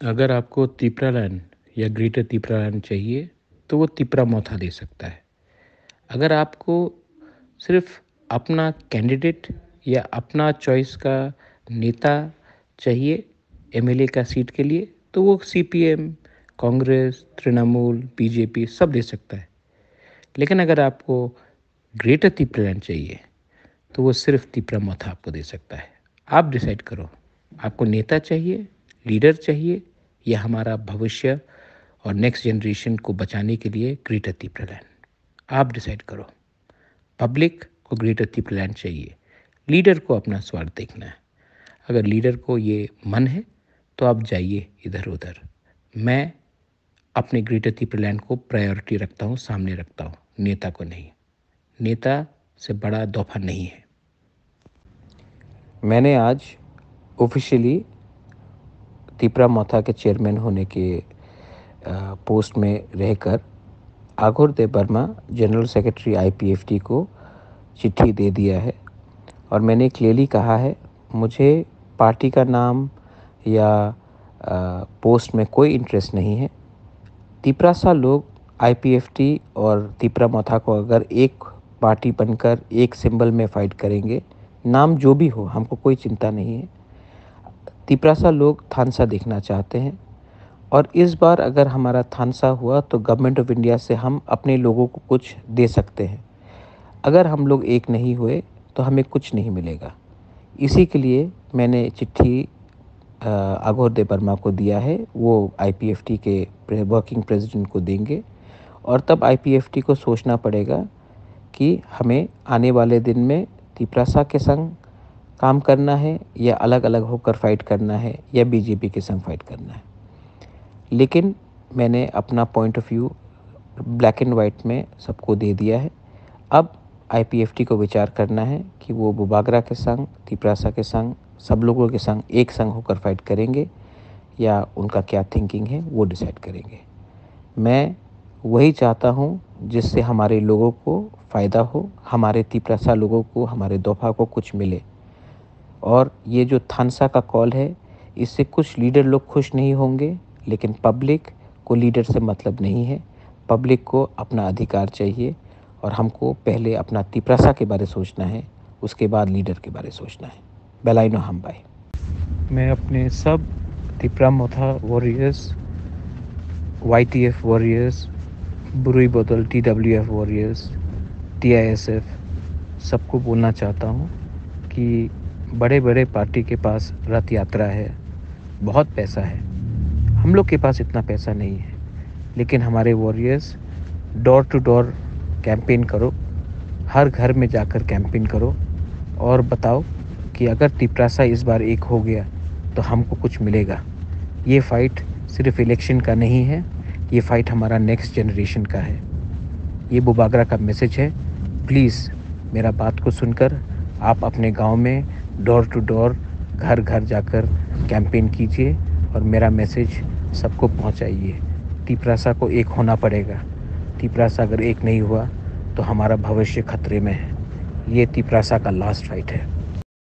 अगर आपको तिपरालैंड या ग्रेटर तिपरालैंड चाहिए तो वो तिपरामौथा दे सकता है। अगर आपको सिर्फ अपना कैंडिडेट या अपना चॉइस का नेता चाहिए एमएलए का सीट के लिए तो वो सीपीएम, कांग्रेस, तृणमूल, बीजेपी सब दे सकता है। लेकिन अगर आपको ग्रेटर तिपरालैंड चाहिए तो वो सिर्फ तिपरामौथा आपको दे सकता है। आप डिसाइड करो, आपको नेता चाहिए, लीडर चाहिए या हमारा भविष्य और नेक्स्ट जनरेशन को बचाने के लिए ग्रेटर तिपरालैंड। आप डिसाइड करो। पब्लिक को ग्रेटर तिपरालैंड चाहिए, लीडर को अपना स्वार्थ देखना है। अगर लीडर को ये मन है तो आप जाइए इधर उधर। मैं अपने ग्रेटर तिपरालैंड को प्रायोरिटी रखता हूँ, सामने रखता हूँ, नेता को नहीं। नेता से बड़ा तोहफा नहीं है। मैंने आज ऑफिशियली तिपरामौथा के चेयरमैन होने के पोस्ट में रहकर आघुर देबबर्मा जनरल सेक्रेटरी आईपीएफटी को चिट्ठी दे दिया है और मैंने क्लियरली कहा है मुझे पार्टी का नाम या पोस्ट में कोई इंटरेस्ट नहीं है। तिपरासा लोग आईपीएफटी और तिपरामौथा को अगर एक पार्टी बनकर एक सिंबल में फाइट करेंगे, नाम जो भी हो हमको कोई चिंता नहीं है। तिपरासा लोग थानसा देखना चाहते हैं और इस बार अगर हमारा थानसा हुआ तो गवर्नमेंट ऑफ इंडिया से हम अपने लोगों को कुछ दे सकते हैं। अगर हम लोग एक नहीं हुए तो हमें कुछ नहीं मिलेगा। इसी के लिए मैंने चिट्ठी आघोर देबबर्मा को दिया है। वो आईपीएफटी के वर्किंग प्रेसिडेंट को देंगे और तब आईपीएफटी को सोचना पड़ेगा कि हमें आने वाले दिन में तिपरासा के संग काम करना है या अलग अलग होकर फाइट करना है या बीजेपी के संग फाइट करना है। लेकिन मैंने अपना point of view black and white में सबको दे दिया है। अब आईपीएफटी को विचार करना है कि वो बुबागरा के संग, तिपरासा के संग, सब लोगों के संग एक संग होकर फाइट करेंगे या उनका क्या थिंकिंग है वो डिसाइड करेंगे। मैं वही चाहता हूँ जिससे हमारे लोगों को फ़ायदा हो, हमारे तिपरासा लोगों को, हमारे दोफा को कुछ मिले। और ये जो थानसा का कॉल है इससे कुछ लीडर लोग खुश नहीं होंगे, लेकिन पब्लिक को लीडर से मतलब नहीं है। पब्लिक को अपना अधिकार चाहिए और हमको पहले अपना तिपरासा के बारे सोचना है, उसके बाद लीडर के बारे सोचना है। बेलाइनो हम भाई। मैं अपने सब तिपरामौथा वॉरियर्स, वाईटीएफ वॉरियर्स, बुरुई बोतल टीडब्ल्यूएफ वॉरियर्स, टीआईएसएफ सबको बोलना चाहता हूँ कि बड़े बड़े पार्टी के पास रथ यात्रा है, बहुत पैसा है। हम लोग के पास इतना पैसा नहीं है, लेकिन हमारे warriors door to door campaign करो, हर घर में जाकर कैंपेन करो और बताओ कि अगर तिपरासा इस बार एक हो गया तो हमको कुछ मिलेगा। ये फ़ाइट सिर्फ इलेक्शन का नहीं है, ये फ़ाइट हमारा नेक्स्ट जनरेशन का है। ये बुबागरा का मैसेज है। प्लीज़ मेरा बात को सुनकर आप अपने गांव में डोर टू डोर, घर घर जाकर कैंपेन कीजिए और मेरा मैसेज सबको पहुंचाइए। तिपरासा को एक होना पड़ेगा। तिपरासा अगर एक नहीं हुआ तो हमारा भविष्य खतरे में है। ये तिपरासा का लास्ट फाइट है।